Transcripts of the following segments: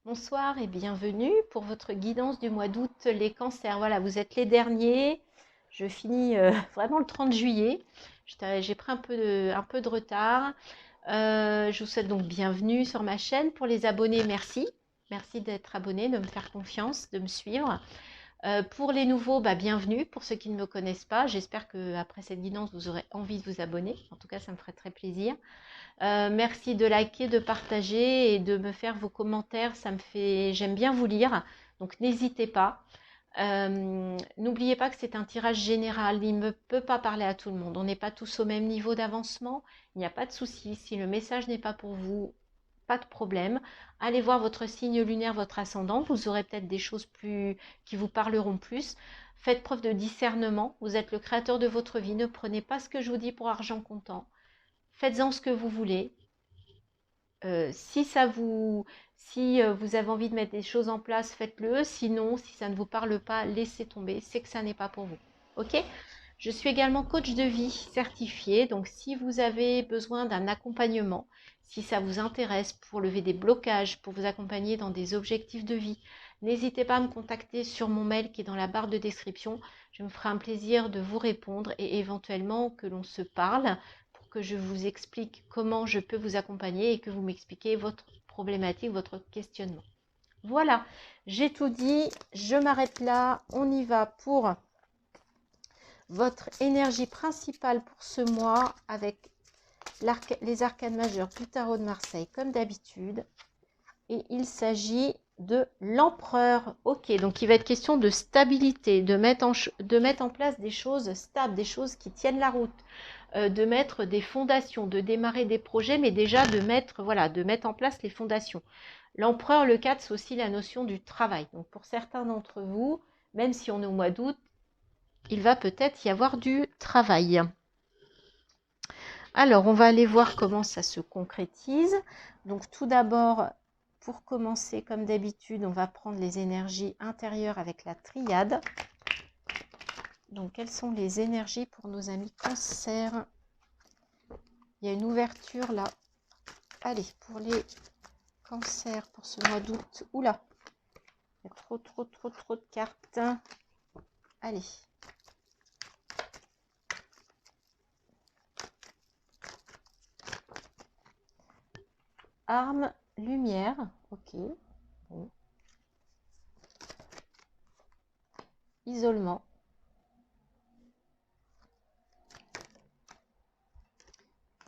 Bonsoir et bienvenue pour votre guidance du mois d'août, les cancers. Voilà, vous êtes les derniers. Je finis vraiment le 30 juillet. J'ai pris un peu de retard. Je vous souhaite donc bienvenue sur ma chaîne. Pour les abonnés, merci. Merci d'être abonné, de me faire confiance, de me suivre. Pour les nouveaux, bienvenue. Pour ceux qui ne me connaissent pas, j'espère qu'après cette guidance, vous aurez envie de vous abonner. En tout cas, ça me ferait très plaisir. Merci de liker, de partager et de me faire vos commentaires. J'aime bien vous lire, donc n'hésitez pas. N'oubliez pas que c'est un tirage général. Il ne peut pas parler à tout le monde. On n'est pas tous au même niveau d'avancement. Il n'y a pas de souci. Si le message n'est pas pour vous, pas de problème. Allez voir votre signe lunaire, votre ascendant. Vous aurez peut-être des choses qui vous parleront plus. Faites preuve de discernement. Vous êtes le créateur de votre vie. Ne prenez pas ce que je vous dis pour argent comptant. Faites-en ce que vous voulez. Si vous avez envie de mettre des choses en place, faites-le. Sinon, si ça ne vous parle pas, laissez tomber. C'est que ça n'est pas pour vous. Ok? Je suis également coach de vie certifié. Donc, si vous avez besoin d'un accompagnement, si ça vous intéresse pour lever des blocages, pour vous accompagner dans des objectifs de vie, n'hésitez pas à me contacter sur mon mail qui est dans la barre de description. Je me ferai un plaisir de vous répondre et éventuellement que l'on se parle pour que je vous explique comment je peux vous accompagner et que vous m'expliquez votre problématique, votre questionnement. Voilà, j'ai tout dit. Je m'arrête là. On y va pour votre énergie principale pour ce mois avec les arcanes majeures du tarot de Marseille comme d'habitude. Et il s'agit de l'empereur. Ok, donc il va être question de stabilité, de mettre en place des choses stables, des choses qui tiennent la route, de mettre des fondations, de démarrer des projets, mais déjà de mettre en place les fondations. L'empereur, le 4, c'est aussi la notion du travail. Donc pour certains d'entre vous, même si on est au mois d'août, il va peut-être y avoir du travail. Alors, on va aller voir comment ça se concrétise. Donc, tout d'abord, pour commencer, comme d'habitude, on va prendre les énergies intérieures avec la triade. Donc, quelles sont les énergies pour nos amis Cancer? Il y a une ouverture là. Allez, pour les Cancers, pour ce mois d'août. Oula, il y a trop de cartes. Allez. Arme, lumière, ok. Bon. Isolement.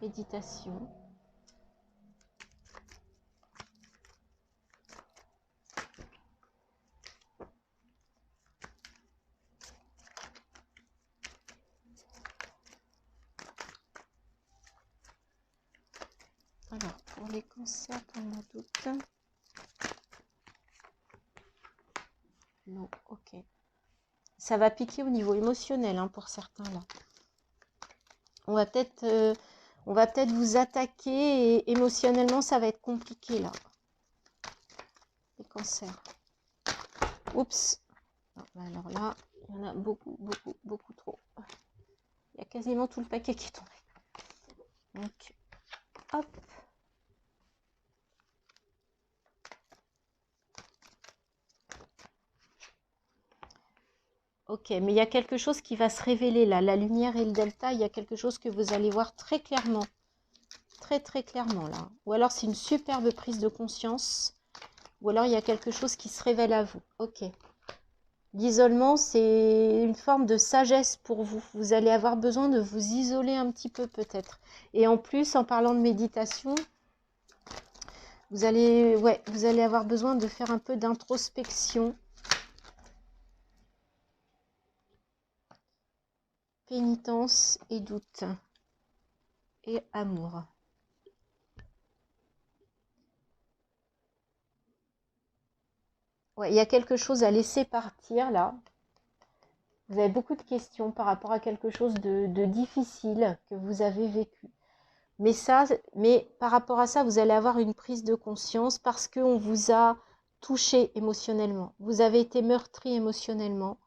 Méditation. Alors, pour les cancers pour le mois d'août. Non, ok. Ça va piquer au niveau émotionnel hein, pour certains là. On va peut-être vous attaquer et émotionnellement ça va être compliqué là. Les cancers. Oups. Non, alors là, il y en a beaucoup trop. Il y a quasiment tout le paquet qui est tombé. Donc, hop. Ok, mais il y a quelque chose qui va se révéler là. La lumière et le delta, il y a quelque chose que vous allez voir très clairement. Très clairement là. Ou alors c'est une superbe prise de conscience. Ou alors il y a quelque chose qui se révèle à vous. Ok. L'isolement, c'est une forme de sagesse pour vous. Vous allez avoir besoin de vous isoler un petit peu peut-être. Et en plus, en parlant de méditation, vous allez avoir besoin de faire un peu d'introspection. Pénitence et doute. Et amour. Ouais, il y a quelque chose à laisser partir là. Vous avez beaucoup de questions par rapport à quelque chose de difficile que vous avez vécu. Mais par rapport à ça, vous allez avoir une prise de conscience parce qu'on vous a touché émotionnellement. Vous avez été meurtri émotionnellement.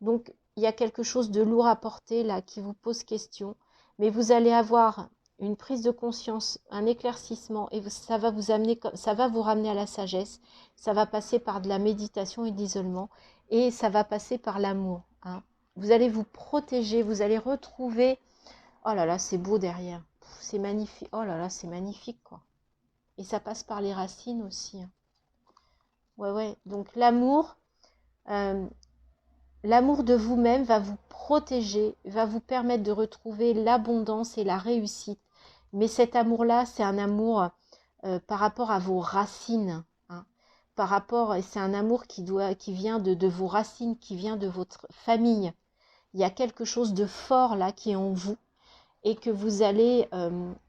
Donc, il y a quelque chose de lourd à porter là qui vous pose question. Mais vous allez avoir une prise de conscience, un éclaircissement, et ça va vous amener, ça va vous ramener à la sagesse, ça va passer par de la méditation et de l'isolement, et ça va passer par l'amour. Hein. Vous allez vous protéger, vous allez retrouver, oh là là, c'est beau derrière, c'est magnifique, oh là là, c'est magnifique, quoi. Et ça passe par les racines aussi. Hein. Ouais, donc l'amour de vous-même va vous protéger, va vous permettre de retrouver l'abondance et la réussite. Mais cet amour-là, c'est un amour par rapport à vos racines. Hein. C'est un amour qui vient de vos racines, qui vient de votre famille. Il y a quelque chose de fort là qui est en vous et que vous allez,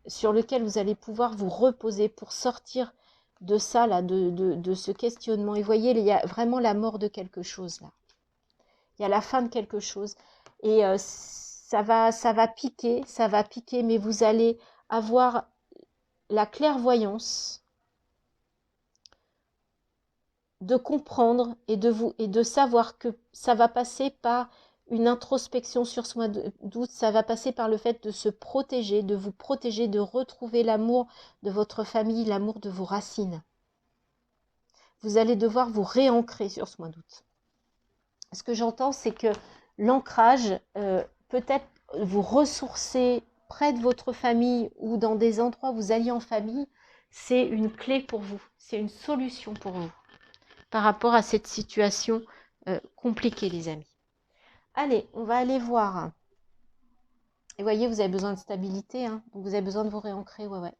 sur lequel vous allez pouvoir vous reposer pour sortir de ça, là, de ce questionnement. Et voyez, il y a vraiment la mort de quelque chose là. Il y a la fin de quelque chose. Et ça va piquer, mais vous allez avoir la clairvoyance de comprendre et de savoir que ça va passer par une introspection sur ce mois d'août, ça va passer par le fait de se protéger, de vous protéger, de retrouver l'amour de votre famille, l'amour de vos racines. Vous allez devoir vous réancrer sur ce mois d'août. Ce que j'entends, c'est que l'ancrage, peut-être vous ressourcer près de votre famille ou dans des endroits où vous alliez en famille, c'est une clé pour vous, c'est une solution pour vous par rapport à cette situation compliquée, les amis. Allez, on va aller voir. Et voyez, vous avez besoin de stabilité, hein, donc vous avez besoin de vous réancrer, ouais.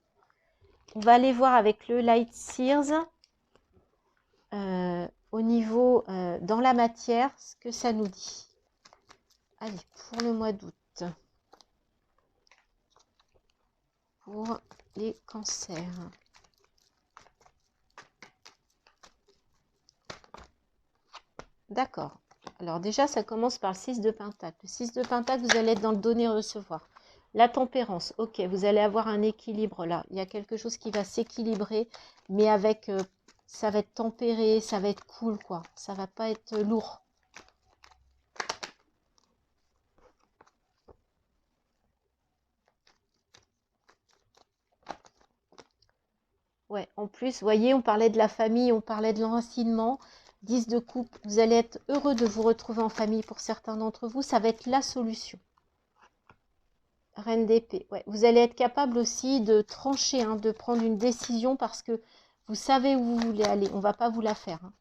On va aller voir avec le Light Sears au niveau, dans la matière, ce que ça nous dit. Allez, pour le mois d'août. Pour les cancers. D'accord. Alors déjà, ça commence par le 6 de Pentacle. Le 6 de Pentacle, vous allez être dans le donner-recevoir. La tempérance, ok, vous allez avoir un équilibre là. Il y a quelque chose qui va s'équilibrer, mais avec, ça va être tempéré, ça va être cool, quoi. Ça va pas être lourd. Ouais, en plus, vous voyez, on parlait de la famille, on parlait de l'enracinement. 10 de coupe, vous allez être heureux de vous retrouver en famille pour certains d'entre vous. Ça va être la solution. Reine d'épée, ouais. Vous allez être capable aussi de trancher, hein, de prendre une décision parce que vous savez où vous voulez aller. On ne va pas vous la faire. Hein.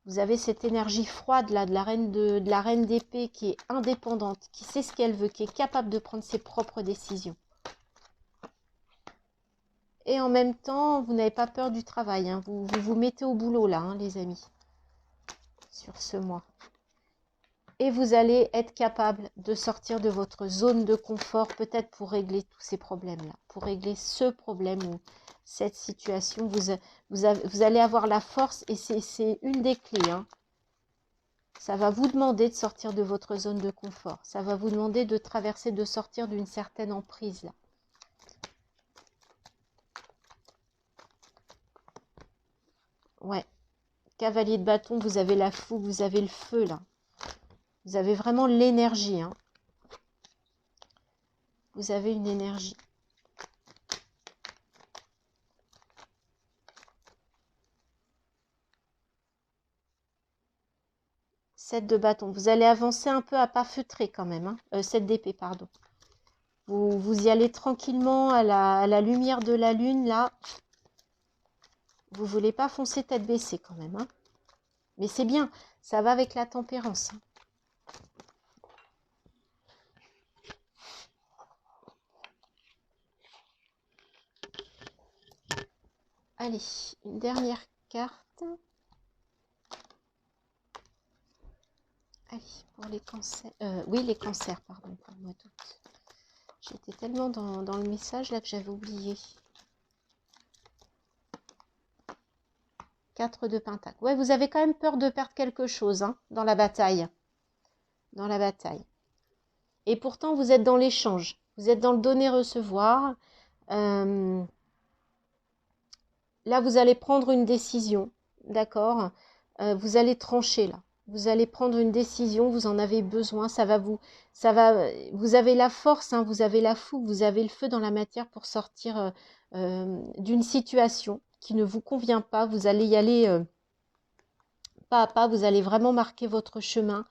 Vous avez cette énergie froide là de la reine d'épée qui est indépendante, qui sait ce qu'elle veut, qui est capable de prendre ses propres décisions. Et en même temps, vous n'avez pas peur du travail. Hein. Vous vous mettez au boulot là, hein, les amis, sur ce mois. Et vous allez être capable de sortir de votre zone de confort, peut-être pour régler tous ces problèmes-là, pour régler ce problème ou cette situation. Vous allez avoir la force et c'est une des clés. Hein. Ça va vous demander de sortir de votre zone de confort. Ça va vous demander de traverser, de sortir d'une certaine emprise là. Ouais. Cavalier de bâton, vous avez la fougue, vous avez le feu là. Vous avez vraiment l'énergie. Hein. Vous avez une énergie. Sept de bâton. Vous allez avancer un peu à pas feutré quand même. Hein. 7 d'épée, pardon. Vous y allez tranquillement à la lumière de la lune, là. Vous ne voulez pas foncer tête baissée quand même. Hein. Mais c'est bien, ça va avec la tempérance. Hein. Allez, une dernière carte. Allez, pour les cancers. Oui, les cancers, pardon, pour le mois d'août. J'étais tellement dans le message là que j'avais oublié. 4 de Pentacle. Ouais, vous avez quand même peur de perdre quelque chose hein, dans la bataille. Dans la bataille. Et pourtant, vous êtes dans l'échange. Vous êtes dans le donner-recevoir. Là, vous allez prendre une décision. D'accord. Vous allez trancher là. Vous allez prendre une décision, vous en avez besoin, vous avez la force, hein, vous avez la fougue, vous avez le feu dans la matière pour sortir d'une situation qui ne vous convient pas. Vous allez y aller pas à pas, vous allez vraiment marquer votre chemin.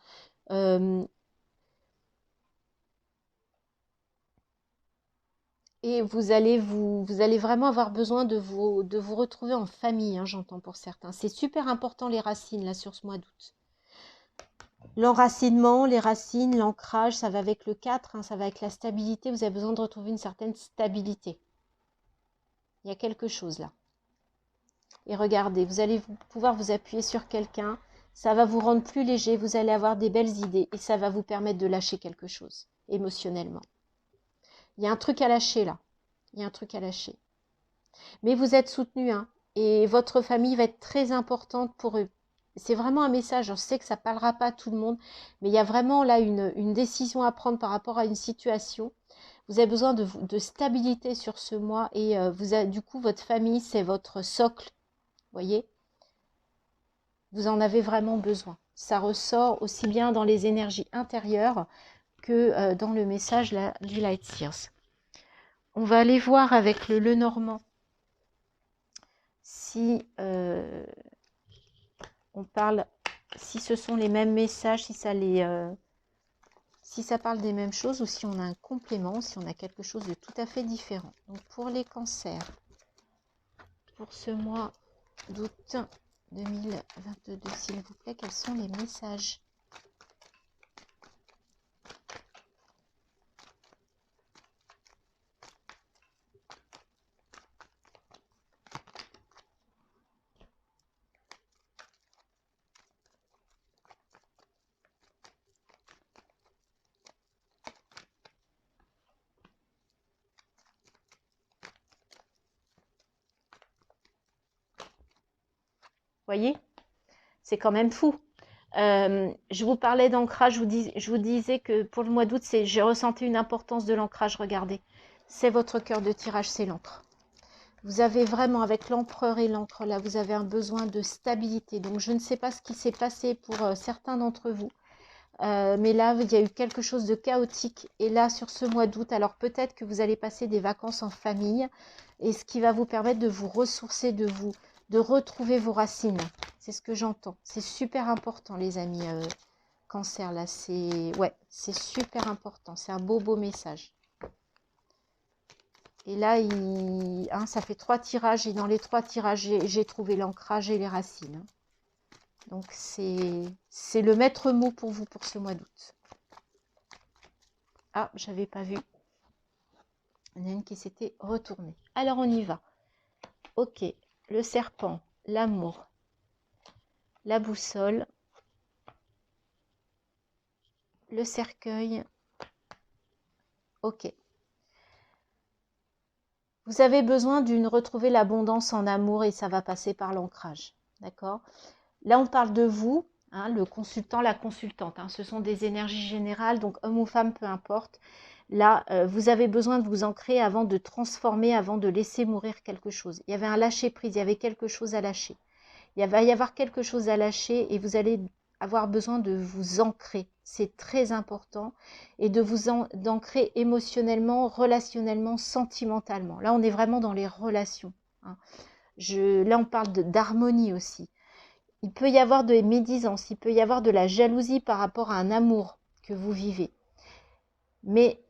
euh, et vous allez vraiment avoir besoin de vous retrouver en famille, hein, j'entends pour certains. C'est super important les racines là sur ce mois d'août. L'enracinement, les racines, l'ancrage, ça va avec le 4, hein, ça va avec la stabilité. Vous avez besoin de retrouver une certaine stabilité. Il y a quelque chose là. Et regardez, vous allez pouvoir vous appuyer sur quelqu'un. Ça va vous rendre plus léger, vous allez avoir des belles idées et ça va vous permettre de lâcher quelque chose émotionnellement. Il y a un truc à lâcher là. Il y a un truc à lâcher. Mais vous êtes soutenu, hein, et votre famille va être très importante pour eux. C'est vraiment un message, je sais que ça ne parlera pas à tout le monde, mais il y a vraiment là une décision à prendre par rapport à une situation. Vous avez besoin de stabilité sur ce mois et du coup, votre famille, c'est votre socle, voyez. Vous en avez vraiment besoin. Ça ressort aussi bien dans les énergies intérieures que dans le message du Light Seers. On va aller voir avec le Lenormand si on parle, si ce sont les mêmes messages, si ça parle des mêmes choses ou si on a un complément, si on a quelque chose de tout à fait différent. Donc pour les cancers, pour ce mois d'août 2022, s'il vous plaît, quels sont les messages? Voyez, c'est quand même fou. Je vous parlais d'ancrage, je vous disais que pour le mois d'août, j'ai ressenti une importance de l'ancrage. Regardez, c'est votre cœur de tirage, c'est l'encre. Vous avez vraiment, avec l'empereur et l'encre, là, vous avez un besoin de stabilité. Donc, je ne sais pas ce qui s'est passé pour certains d'entre vous. Mais là, il y a eu quelque chose de chaotique. Et là, sur ce mois d'août, alors peut-être que vous allez passer des vacances en famille. Et ce qui va vous permettre de vous ressourcer, de retrouver vos racines. C'est ce que j'entends. C'est super important, les amis. Cancer, là, ouais, c'est super important. C'est un beau message. Et là, hein, ça fait 3 tirages. Et dans les 3 tirages, j'ai trouvé l'ancrage et les racines. Donc, c'est le maître mot pour vous pour ce mois d'août. Ah, j'avais pas vu. Il y en a une qui s'était retournée. Alors, on y va. Ok, le serpent, l'amour, la boussole, le cercueil. Ok. Vous avez besoin d'une retrouver l'abondance en amour et ça va passer par l'ancrage. D'accord? Là, on parle de vous, hein, le consultant, la consultante. Hein, ce sont des énergies générales, donc homme ou femme, peu importe. Là, vous avez besoin de vous ancrer avant de transformer, avant de laisser mourir quelque chose. Il y avait un lâcher-prise, il y avait quelque chose à lâcher. Il va y avoir quelque chose à lâcher et vous allez avoir besoin de vous ancrer. C'est très important. Et de vous ancrer émotionnellement, relationnellement, sentimentalement. Là, on est vraiment dans les relations. Hein. Là, on parle d'harmonie aussi. Il peut y avoir de médisance, il peut y avoir de la jalousie par rapport à un amour que vous vivez. Mais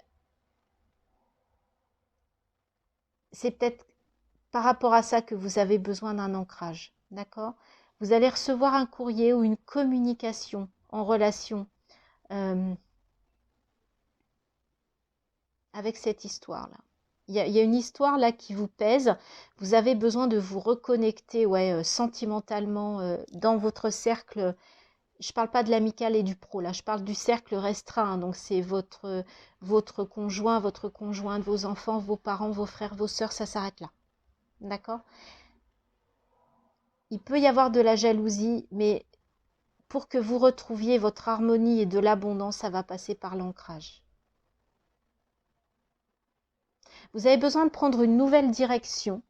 c'est peut-être par rapport à ça que vous avez besoin d'un ancrage. D'accord? Vous allez recevoir un courrier ou une communication en relation avec cette histoire-là. Il y a une histoire là qui vous pèse. Vous avez besoin de vous reconnecter sentimentalement dans votre cercle. Je ne parle pas de l'amical et du pro, là, je parle du cercle restreint. Donc, c'est votre conjoint, votre conjointe, vos enfants, vos parents, vos frères, vos sœurs, ça s'arrête là. D'accord? Il peut y avoir de la jalousie, mais pour que vous retrouviez votre harmonie et de l'abondance, ça va passer par l'ancrage. Vous avez besoin de prendre une nouvelle direction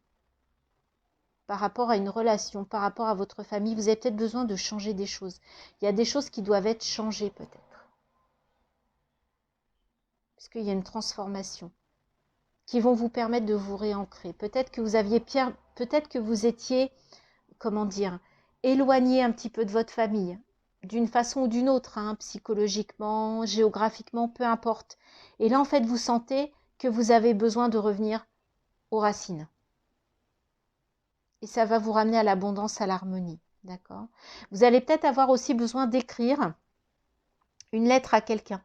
par rapport à une relation, par rapport à votre famille. Vous avez peut-être besoin de changer des choses. Il y a des choses qui doivent être changées peut-être. Parce qu'il y a une transformation qui vont vous permettre de vous réancrer. Peut-être que vous aviez peut-être que vous étiez, comment dire, éloigné un petit peu de votre famille, d'une façon ou d'une autre, hein, psychologiquement, géographiquement, peu importe. Et là, en fait, vous sentez que vous avez besoin de revenir aux racines. Et ça va vous ramener à l'abondance, à l'harmonie. D'accord? Vous allez peut-être avoir aussi besoin d'écrire une lettre à quelqu'un.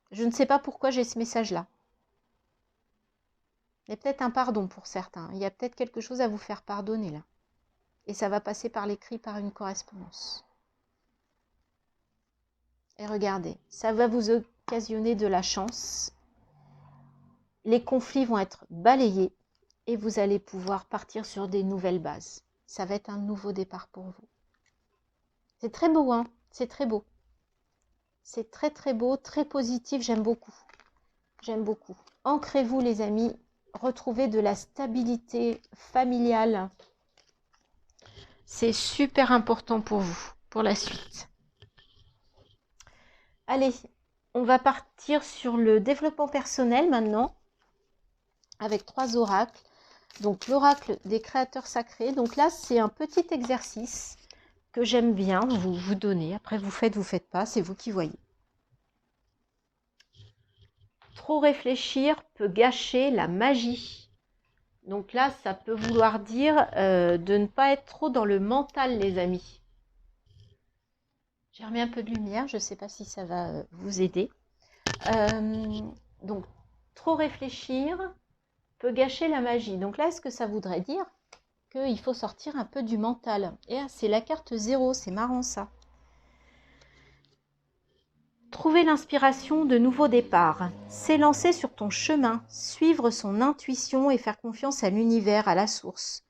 Je ne sais pas pourquoi j'ai ce message-là. Il y a peut-être un pardon pour certains. Il y a peut-être quelque chose à vous faire pardonner là. Et ça va passer par l'écrit, par une correspondance. Et regardez, ça va vous occasionner de la chance. Les conflits vont être balayés et vous allez pouvoir partir sur des nouvelles bases. Ça va être un nouveau départ pour vous. C'est très beau, hein? C'est très beau. C'est très très beau, très positif, j'aime beaucoup. J'aime beaucoup. Ancrez-vous les amis, retrouvez de la stabilité familiale. C'est super important pour vous, pour la suite. Allez, on va partir sur le développement personnel maintenant, avec 3 oracles. Donc l'oracle des créateurs sacrés. Donc là, c'est un petit exercice que j'aime bien vous donner. Après, vous faites pas, c'est vous qui voyez. Trop réfléchir peut gâcher la magie. Donc là, ça peut vouloir dire de ne pas être trop dans le mental, les amis. J'ai remis un peu de lumière, je ne sais pas si ça va vous aider. Donc, trop réfléchir peut gâcher la magie. Donc là, est-ce que ça voudrait dire qu'il faut sortir un peu du mental? Et c'est la carte 0, c'est marrant ça. Trouver l'inspiration de nouveaux départs, s'élancer sur ton chemin, suivre son intuition et faire confiance à l'univers, à la source.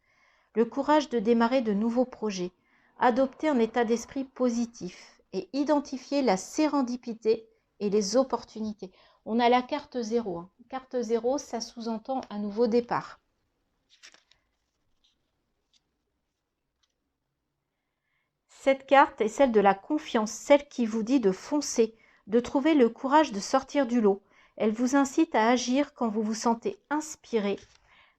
Le courage de démarrer de nouveaux projets, adopter un état d'esprit positif et identifier la sérendipité et les opportunités. On a la carte 0. Hein. Carte 0, ça sous-entend un nouveau départ. Cette carte est celle de la confiance, celle qui vous dit de foncer, de trouver le courage de sortir du lot. Elle vous incite à agir quand vous vous sentez inspiré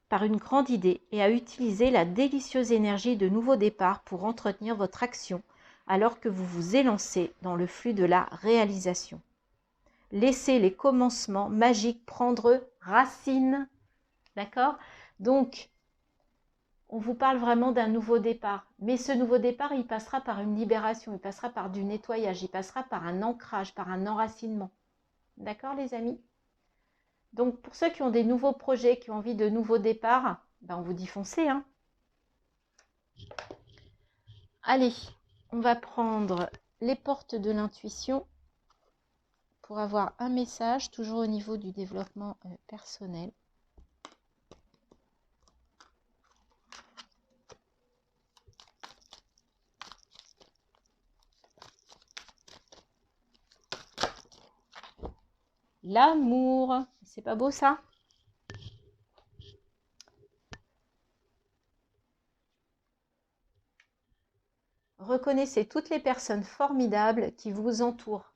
par une grande idée et à utiliser la délicieuse énergie de nouveau départ pour entretenir votre action alors que vous vous élancez dans le flux de la réalisation. Laissez les commencements magiques prendre racine. D'accord? Donc, on vous parle vraiment d'un nouveau départ. Mais ce nouveau départ, il passera par une libération, il passera par du nettoyage, il passera par un ancrage, par un enracinement. D'accord, les amis? Donc, pour ceux qui ont des nouveaux projets, qui ont envie de nouveaux départs, ben on vous dit foncez. Hein. Allez, on va prendre les portes de l'intuition pour avoir un message, toujours au niveau du développement personnel. L'amour, c'est pas beau ça? Reconnaissez toutes les personnes formidables qui vous entourent.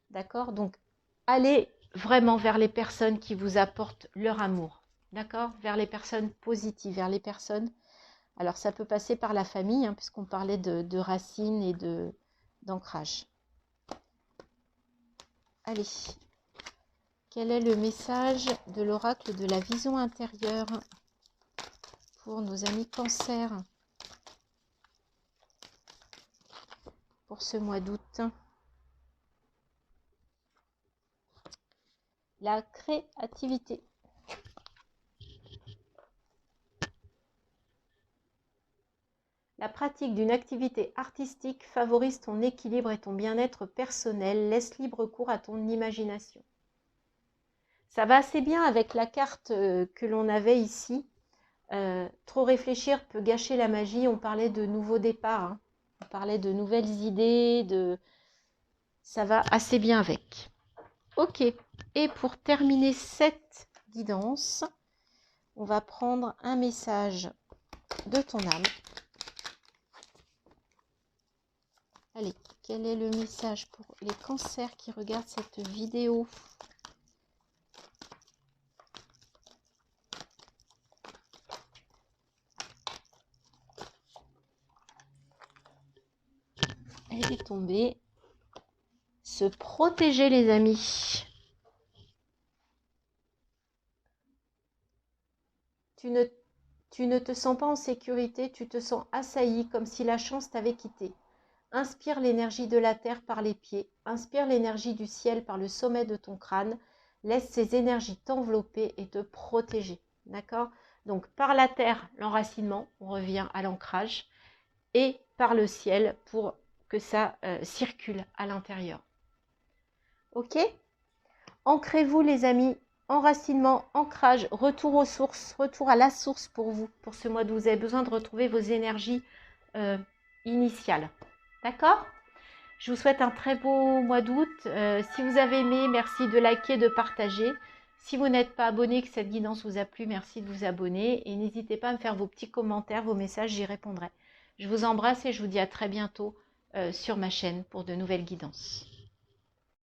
D'accord? Donc, allez vraiment vers les personnes qui vous apportent leur amour. D'accord? Vers les personnes positives, vers les personnes... Alors, ça peut passer par la famille, hein, puisqu'on parlait de racines et d'ancrage. Allez. Quel est le message de l'oracle de la vision intérieure pour nos amis Cancer pour ce mois d'août? La créativité. La pratique d'une activité artistique favorise ton équilibre et ton bien-être personnel. Laisse libre cours à ton imagination. Ça va assez bien avec la carte que l'on avait ici. Trop réfléchir peut gâcher la magie. On parlait de nouveaux départs. Hein. On parlait de nouvelles idées. Ça va assez bien avec. Ok. Et pour terminer cette guidance, on va prendre un message de ton âme. Allez, quel est le message pour les cancers qui regardent cette vidéo? Elle est tombée. Se protéger, les amis. Tu ne te sens pas en sécurité, tu te sens assailli comme si la chance t'avait quitté. Inspire l'énergie de la terre par les pieds, inspire l'énergie du ciel par le sommet de ton crâne. Laisse ces énergies t'envelopper et te protéger. D'accord? Donc par la terre, l'enracinement, on revient à l'ancrage, et par le ciel pour que ça circule à l'intérieur. Ok? Ancrez-vous, les amis. Enracinement, ancrage, retour aux sources, retour à la source pour vous, pour ce mois d'août. Vous avez besoin de retrouver vos énergies initiales. D'accord? Je vous souhaite un très beau mois d'août. Si vous avez aimé, merci de liker, de partager. Si vous n'êtes pas abonné, que cette guidance vous a plu, merci de vous abonner. Et n'hésitez pas à me faire vos petits commentaires, vos messages, j'y répondrai. Je vous embrasse et je vous dis à très bientôt sur ma chaîne pour de nouvelles guidances.